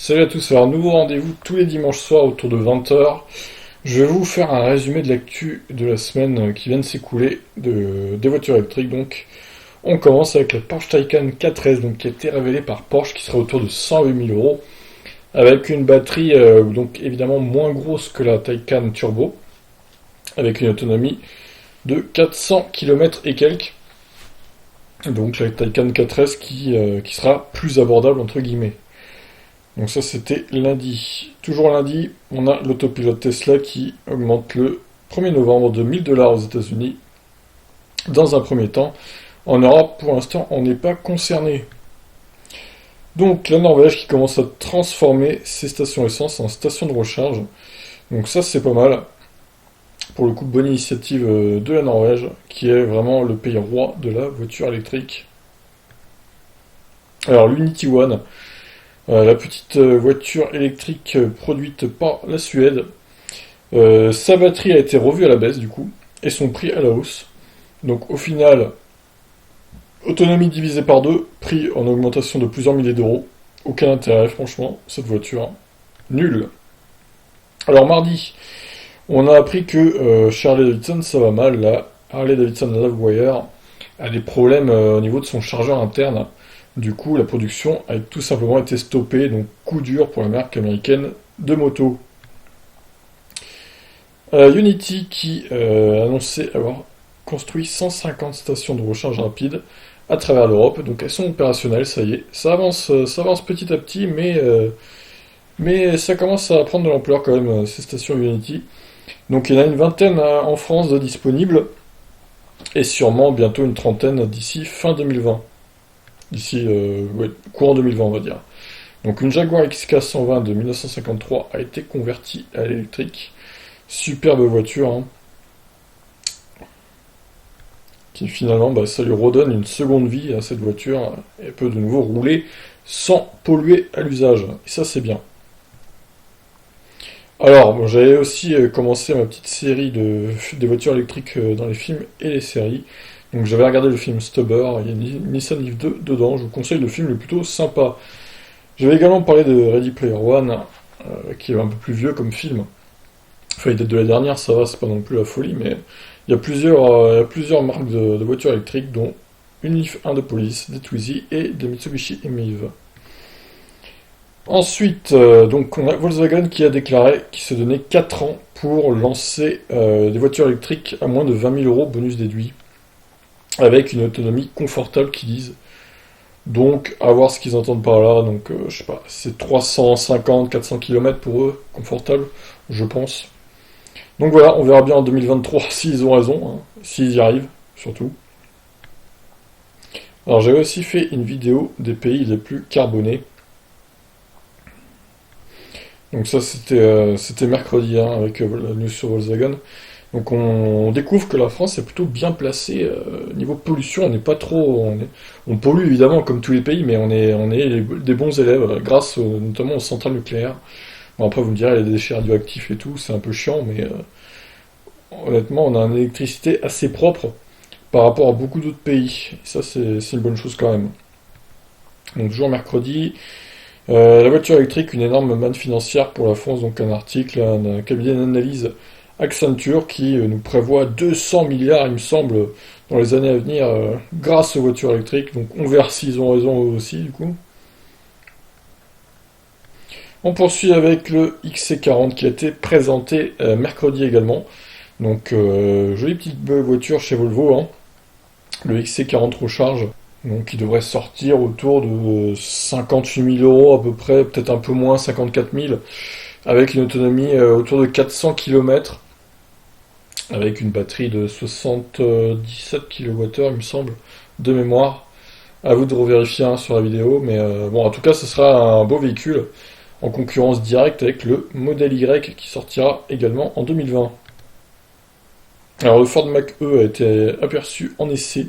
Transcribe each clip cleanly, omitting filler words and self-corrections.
Salut à tous, alors nouveau rendez-vous tous les dimanches soirs autour de 20 h. Je vais vous faire un résumé de l'actu de la semaine qui vient de s'écouler des voitures électriques. Donc on commence avec la Porsche Taycan 4S donc, qui a été révélée par Porsche, qui sera autour de 108 000 euros, avec une batterie donc évidemment moins grosse que la Taycan Turbo, avec une autonomie de 400 km et quelques. Donc la Taycan 4S qui sera plus abordable entre guillemets. Donc ça c'était lundi. Toujours lundi, on a l'autopilote Tesla qui augmente le 1er novembre de 1000 $ aux États-Unis. Dans un premier temps, en Europe, pour l'instant, on n'est pas concerné. Donc la Norvège qui commence à transformer ses stations essence en stations de recharge. Donc ça c'est pas mal. Pour le coup, bonne initiative de la Norvège, qui est vraiment le pays roi de la voiture électrique. Alors l'Unity One, la petite voiture électrique produite par la Suède. Sa batterie a été revue à la baisse du coup, et son prix à la hausse. Donc au final, autonomie divisée par deux, prix en augmentation de plusieurs milliers d'euros. Aucun intérêt franchement, cette voiture. Nul. Alors mardi, on a appris que Harley Davidson, ça va mal. La Harley Davidson Livewire a des problèmes au niveau de son chargeur interne. Du coup, la production a tout simplement été stoppée, donc coup dur pour la marque américaine de moto. Unity qui a annoncé avoir construit 150 stations de recharge rapide à travers l'Europe, donc elles sont opérationnelles, ça y est. Ça avance petit à petit, mais ça commence à prendre de l'ampleur quand même, ces stations Unity. Donc il y en a une vingtaine en France de disponibles, et sûrement bientôt une trentaine d'ici fin 2020. D'ici ouais, courant 2020 on va dire. Donc une Jaguar XK 120 de 1953 a été convertie à l'électrique. Superbe voiture, hein, qui finalement ça lui redonne une seconde vie à cette voiture et peut de nouveau rouler sans polluer à l'usage. Et ça c'est bien. Alors bon, j'avais aussi commencé ma petite série des voitures électriques dans les films et les séries. Donc j'avais regardé le film Stubber, il y a une Nissan Leaf 2 dedans, je vous conseille le film, il est plutôt sympa. J'avais également parlé de Ready Player One, qui est un peu plus vieux comme film. Enfin, il date de la dernière, ça va, c'est pas non plus la folie, mais il y a plusieurs marques de voitures électriques, dont une Leaf 1 de police, des Twizy et des Mitsubishi Emiv. Ensuite, donc on a Volkswagen qui a déclaré qu'il se donnait 4 ans pour lancer des voitures électriques à moins de 20 000 euros bonus déduit, avec une autonomie confortable qu'ils disent. Donc, à voir ce qu'ils entendent par là. Donc, je sais pas, c'est 350, 400 km pour eux, confortable, je pense. Donc voilà, on verra bien en 2023 s'ils ont raison, hein, s'ils y arrivent, surtout. Alors, j'avais aussi fait une vidéo des pays les plus carbonés. Donc ça, c'était mercredi, hein, avec la news sur Volkswagen. Donc on découvre que la France est plutôt bien placée niveau pollution. On n'est pas trop, on pollue évidemment comme tous les pays, mais on est des bons élèves grâce notamment aux centrales nucléaires. Bon, après vous me direz, il y a des déchets radioactifs et tout, c'est un peu chiant, mais honnêtement on a une électricité assez propre par rapport à beaucoup d'autres pays. Et ça c'est une bonne chose quand même. Donc toujours mercredi. La voiture électrique, une énorme manne financière pour la France, donc un article d'un cabinet d'analyse Accenture qui nous prévoit 200 milliards, il me semble, dans les années à venir, grâce aux voitures électriques. Donc on verra s'ils ont raison eux aussi, du coup. On poursuit avec le XC40 qui a été présenté mercredi également. Donc jolie petite voiture chez Volvo, hein. Le XC40 Recharge, donc qui devrait sortir autour de 58 000 euros à peu près, peut-être un peu moins, 54 000, avec une autonomie autour de 400 km, avec une batterie de 77 kWh, il me semble, de mémoire. À vous de revérifier hein, sur la vidéo, mais bon, en tout cas, ce sera un beau véhicule en concurrence directe avec le Model Y qui sortira également en 2020. Alors, le Ford Mach-E a été aperçu en essai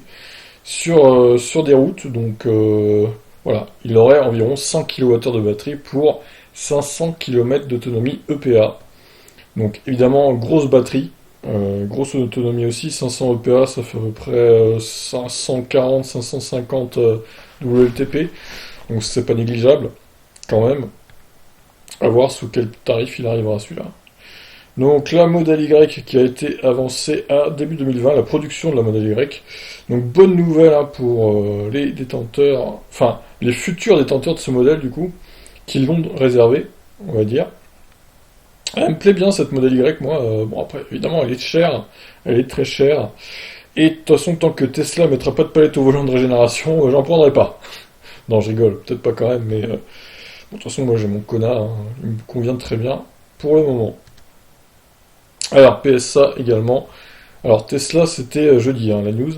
sur des routes, donc voilà, il aurait environ 100 kWh de batterie pour 500 km d'autonomie EPA. Donc évidemment, grosse batterie, grosse autonomie aussi, 500 EPA, ça fait à peu près 540, 550 WLTP, donc c'est pas négligeable quand même. À voir sous quel tarif il arrivera celui-là. Donc la Model Y qui a été avancée à début 2020, la production de la Model Y. Donc bonne nouvelle hein, pour les détenteurs, enfin les futurs détenteurs de ce modèle du coup, qui l'ont réservé, on va dire. Elle me plaît bien cette Model Y, moi. Bon après évidemment elle est chère, elle est très chère. Et de toute façon tant que Tesla mettra pas de palette au volant de régénération, j'en prendrai pas. Non je rigole, peut-être pas quand même, mais bon, de toute façon moi j'ai mon Kona, hein, il me convient très bien pour le moment. Alors, PSA également. Alors, Tesla, c'était jeudi, hein, la news.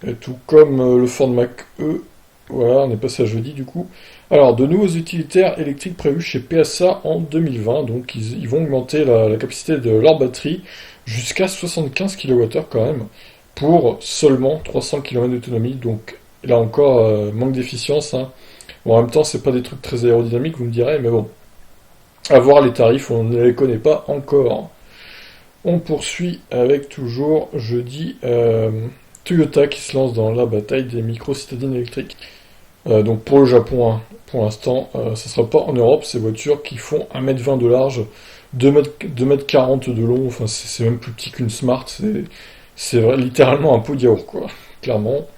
Et tout comme le Ford Mach-E. Voilà, on est passé à jeudi du coup. Alors, de nouveaux utilitaires électriques prévus chez PSA en 2020. Donc, ils vont augmenter la capacité de leur batterie jusqu'à 75 kWh quand même. Pour seulement 300 km d'autonomie. Donc, là encore, manque d'efficience. Hein. Bon, en même temps, c'est pas des trucs très aérodynamiques, vous me direz. Mais bon, à voir les tarifs, on ne les connaît pas encore. On poursuit avec toujours jeudi Toyota qui se lance dans la bataille des micro-citadines électriques. Donc pour le Japon, hein, pour l'instant, ça ne sera pas en Europe, ces voitures qui font 1,20 m de large, 2,40 m de long, enfin c'est même plus petit qu'une Smart, c'est littéralement un pot de yaourt, quoi, clairement.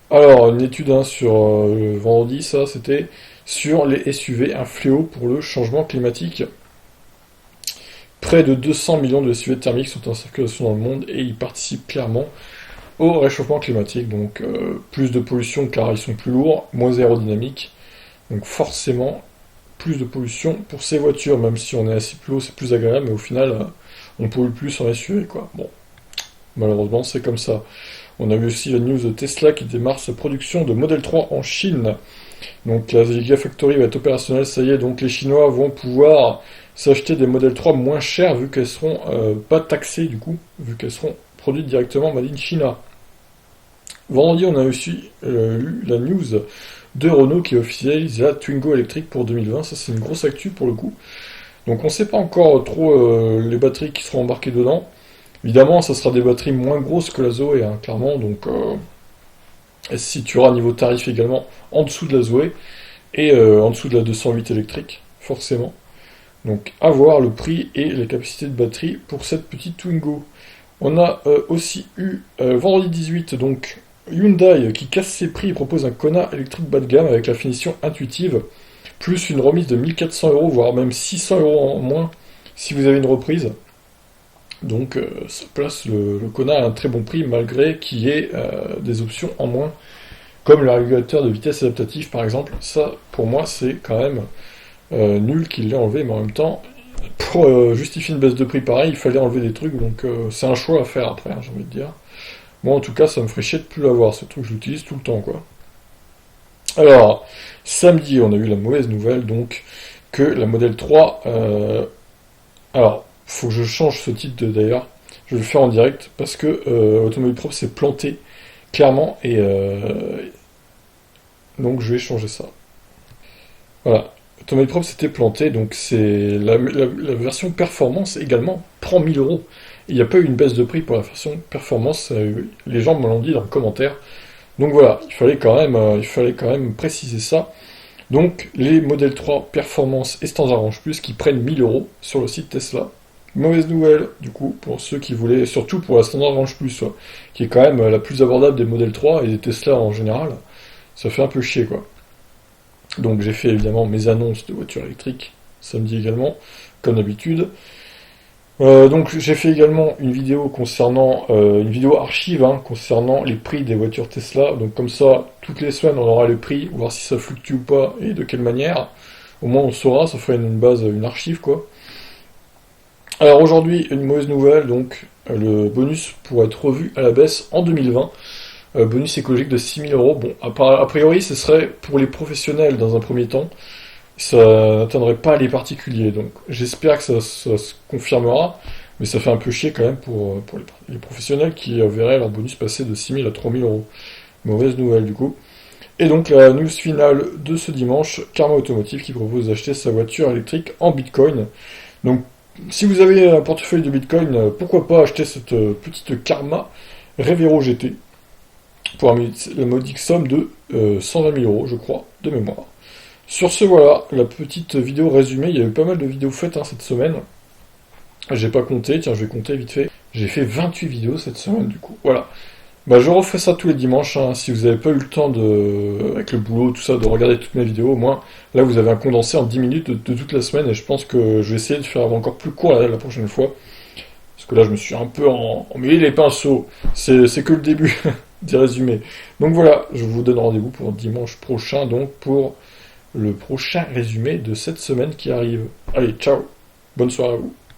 Alors, une étude hein, sur le vendredi, ça c'était sur les SUV, un fléau pour le changement climatique. Près de 200 millions de SUV thermiques sont en circulation dans le monde et ils participent clairement au réchauffement climatique. Donc plus de pollution car ils sont plus lourds, moins aérodynamiques. Donc forcément plus de pollution pour ces voitures, même si on est assis plus haut c'est plus agréable, mais au final on pollue plus en SUV quoi. Bon, malheureusement c'est comme ça. On a vu aussi la news de Tesla qui démarre sa production de Model 3 en Chine. Donc la Gigafactory va être opérationnelle, ça y est, donc les Chinois vont pouvoir s'acheter des Model 3 moins chers vu qu'elles seront pas taxées du coup, vu qu'elles seront produites directement made in China. Vendredi, on a aussi eu la news de Renault qui officialise la Twingo électrique pour 2020, ça c'est une grosse actu pour le coup. Donc on ne sait pas encore trop les batteries qui seront embarquées dedans. Évidemment, ça sera des batteries moins grosses que la Zoé, hein, clairement, donc elle se situera niveau tarif également en dessous de la Zoé et en dessous de la 208 électrique, forcément. Donc à voir le prix et les capacités de batterie pour cette petite Twingo. On a aussi eu vendredi 18 donc Hyundai qui casse ses prix et propose un Kona électrique bas de gamme avec la finition intuitive, plus une remise de 1400 €, voire même 600 € en moins si vous avez une reprise. Donc ça place le Kona à un très bon prix malgré qu'il y ait des options en moins, comme le régulateur de vitesse adaptatif par exemple. Ça pour moi c'est quand même nul qu'il l'ait enlevé, mais en même temps, pour justifier une baisse de prix pareil, il fallait enlever des trucs, donc c'est un choix à faire après, hein, j'ai envie de dire. Moi en tout cas, ça me ferait chier de plus l'avoir, ce truc je l'utilise tout le temps, quoi. Alors, samedi, on a eu la mauvaise nouvelle, donc, que la Model 3... alors, faut que je change ce titre d'ailleurs, je vais le faire en direct, parce que Automobile Propre s'est planté, clairement, et donc je vais changer ça. Voilà. Automobile Propre s'était planté, donc c'est la version performance également prend 1000 €. Il n'y a pas eu une baisse de prix pour la version performance, les gens me l'ont dit dans le commentaire. Donc voilà, il fallait quand même préciser ça. Donc les modèles 3 performance et standard range plus qui prennent 1000 € sur le site Tesla. Mauvaise nouvelle du coup pour ceux qui voulaient, surtout pour la standard range plus, qui est quand même la plus abordable des modèles 3 et des Tesla en général. Ça fait un peu chier quoi. Donc j'ai fait évidemment mes annonces de voitures électriques, samedi également, comme d'habitude. Donc j'ai fait également une vidéo concernant, une vidéo archive concernant les prix des voitures Tesla. Donc comme ça, toutes les semaines on aura les prix, voir si ça fluctue ou pas et de quelle manière. Au moins on saura, ça ferait une base, une archive quoi. Alors aujourd'hui, une mauvaise nouvelle, donc le bonus pourrait être revu à la baisse en 2020. Bonus écologique de 6000 €. Bon, a priori, ce serait pour les professionnels dans un premier temps. Ça n'atteindrait pas les particuliers. Donc, j'espère que ça se confirmera. Mais ça fait un peu chier quand même pour les professionnels qui verraient leur bonus passer de 6000 à 3000 €. Mauvaise nouvelle du coup. Et donc, la news finale de ce dimanche, Karma Automotive qui propose d'acheter sa voiture électrique en Bitcoin. Donc, si vous avez un portefeuille de Bitcoin, pourquoi pas acheter cette petite Karma Revero GT pour la modique somme de 120 000 €, je crois, de mémoire. Sur ce, voilà, la petite vidéo résumée. Il y a eu pas mal de vidéos faites cette semaine. J'ai pas compté, tiens, je vais compter vite fait. J'ai fait 28 vidéos cette semaine, du coup. Voilà. Bah, je referai ça tous les dimanches, hein. Si vous n'avez pas eu le temps avec le boulot, tout ça, de regarder toutes mes vidéos, au moins, là, vous avez un condensé en 10 minutes de toute la semaine, et je pense que je vais essayer de faire encore plus court la prochaine fois. Parce que là, je me suis un peu emmêlé les pinceaux. C'est que le début des résumés. Donc voilà, je vous donne rendez-vous pour dimanche prochain, donc pour le prochain résumé de cette semaine qui arrive. Allez, ciao, bonne soirée à vous.